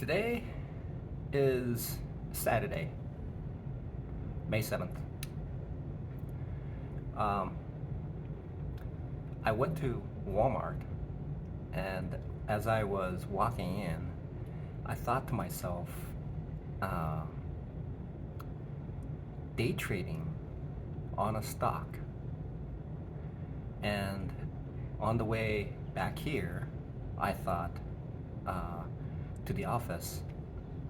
Today is Saturday, May 7th. Um, I went to Walmart, and as I was walking in, I thought to myself, uh, day trading on a stock. And on the way back here, I thought uh, to the office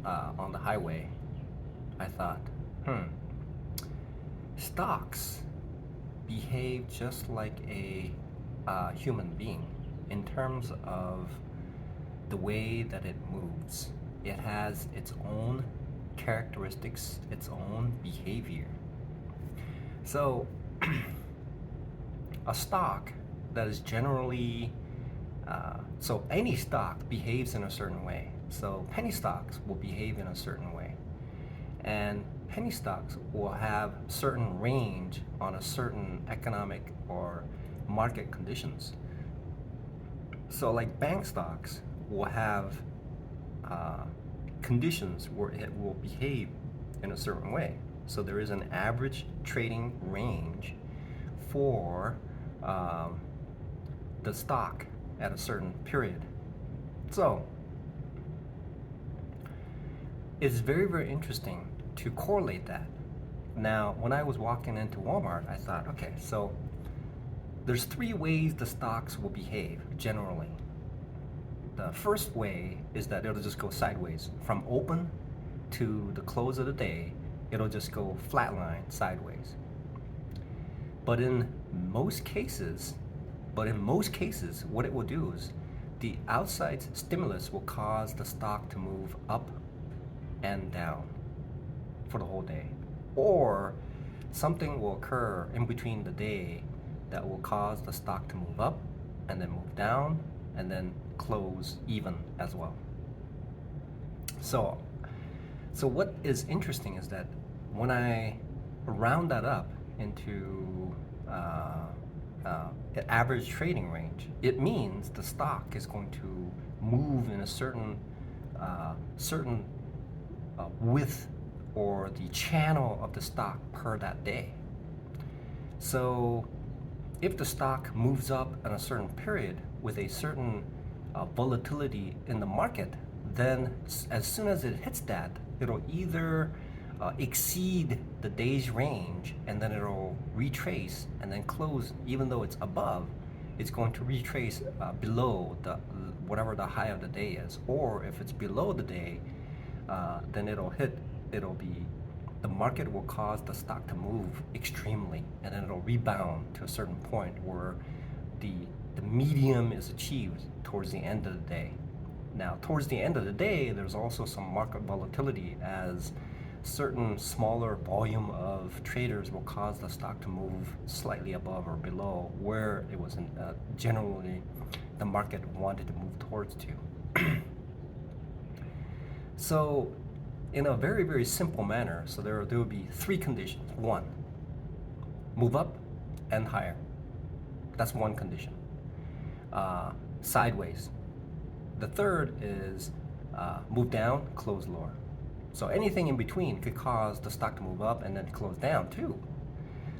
on the highway, I thought, stocks behave just like a human being in terms of the way that it moves. It has its own characteristics, its own behavior. So, a stock that is generally, so any stock behaves in a certain way. So, penny stocks will behave in a certain way. And penny stocks will have certain range on a certain economic or market conditions. So like bank stocks will have conditions where it will behave in a certain way. So there is an average trading range for the stock at a certain period. So it's very, very interesting to correlate that. Now, when I was walking into Walmart, I thought, okay, so there's three ways the stocks will behave generally. The first way is that it'll just go sideways. From open to the close of the day, it'll just go flatline sideways. But in most cases, what it will do is the outside stimulus will cause the stock to move up and down for the whole day. Or something will occur in between the day that will cause the stock to move up and then move down and then close even as well. So what is interesting is that when I round that up into an average trading range, it means the stock is going to move in a certain width or the channel of the stock per that day. So if the stock moves up in a certain period with a certain volatility in the market, then as soon as it hits that, it'll either exceed the day's range and then it'll retrace and then close. Even though it's above, it's going to retrace below whatever the high of the day is. Or if it's below the day, then the market will cause the stock to move extremely, and then it'll rebound to a certain point where the medium is achieved towards the end of the day. Now, towards the end of the day, there's also some market volatility, as certain smaller volume of traders will cause the stock to move slightly above or below where it was generally the market wanted to move towards to. So in a very, very simple manner, so there will be three conditions. One, move up and higher. That's one condition. Sideways. The third is move down, close lower. So anything in between could cause the stock to move up and then close down too.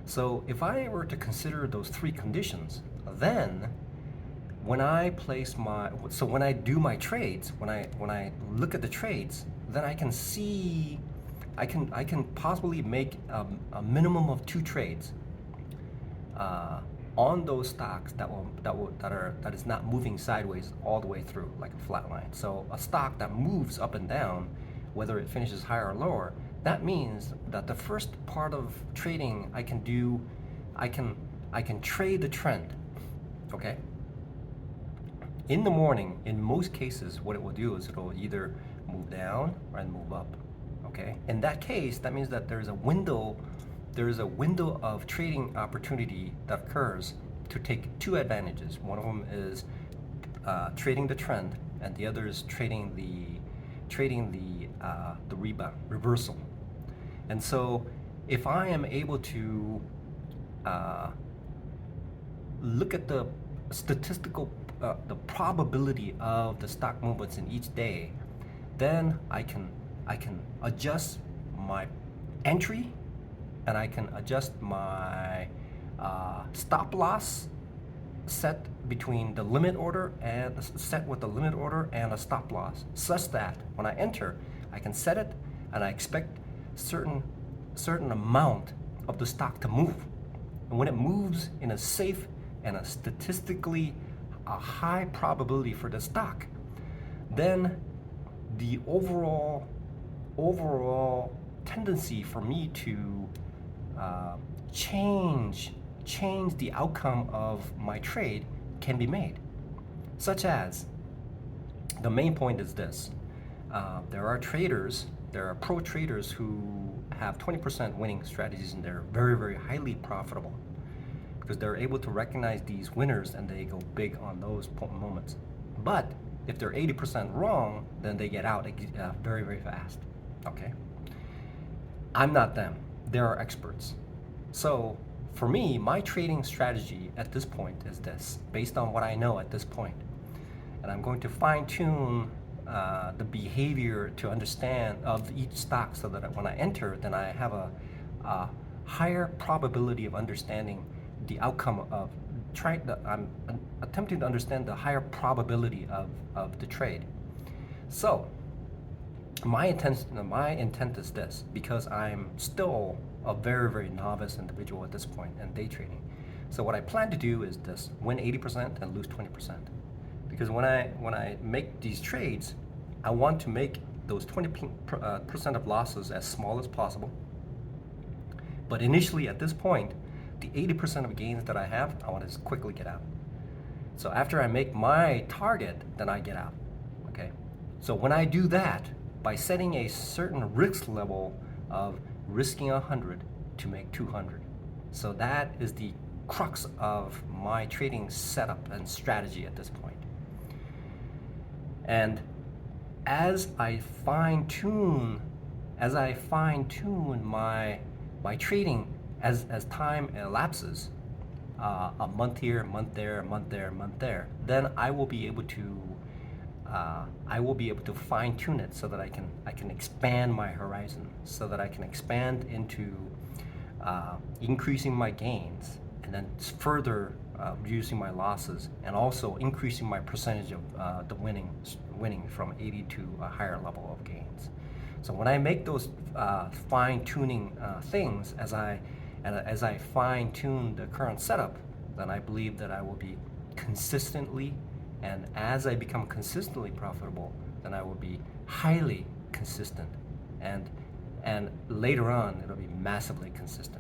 So if I were to consider those three conditions, then when I do my trades, when I look at the trades, then I can see, I can possibly make a minimum of two trades on those stocks that is not moving sideways all the way through like a flat line. So a stock that moves up and down, whether it finishes higher or lower, that means that the first part of trading I can trade the trend. Okay. In the morning, in most cases, what it will do is it'll either move down and move up. Okay. In that case, that means that there is a window of trading opportunity that occurs to take two advantages. One of them is trading the trend, and the other is trading the rebound reversal. And so, if I am able to look at the statistical the probability of the stock movements in each day, then I can adjust my entry, and I can adjust my stop loss set between the limit order and set with the limit order and a stop loss, such that when I enter, I can set it and I expect certain amount of the stock to move. And when it moves in a safe and a statistically a high probability for the stock, then the overall tendency for me to change the outcome of my trade can be made. Such as, the main point is this: there are pro traders who have 20% winning strategies, and they're very, very highly profitable because they're able to recognize these winners and they go big on those moments. But if they're 80% wrong, then they get out very, very fast. Okay? I'm not them. There are experts. So for me, my trading strategy at this point is this, based on what I know at this point. And I'm going to fine tune the behavior to understand of each stock, so that when I enter, then I have a higher probability of understanding the outcome of I'm attempting to understand the higher probability of the trade. So my intent is this, because I'm still a very, very novice individual at this point in day trading. So what I plan to do is this: win 80% and lose 20%. Because when I make these trades, I want to make those 20% of losses as small as possible. But initially, at this point, the 80% of gains that I have, I want to just quickly get out. So after I make my target, then I get out. Okay. So when I do that, by setting a certain risk level of risking 100 to make 200. So that is the crux of my trading setup and strategy at this point. And as I fine tune my trading as time elapses, a month here, a month there, a month there, a month there, then I will be able to fine tune it so that I can expand my horizon, so that I can expand into increasing my gains, and then further reducing my losses, and also increasing my percentage of the winning from 80 to a higher level of gains. So when I make those fine tuning things, as I fine tune the current setup, then I believe that I will be consistently, and as I become consistently profitable, then I will be highly consistent, and later on it'll be massively consistent.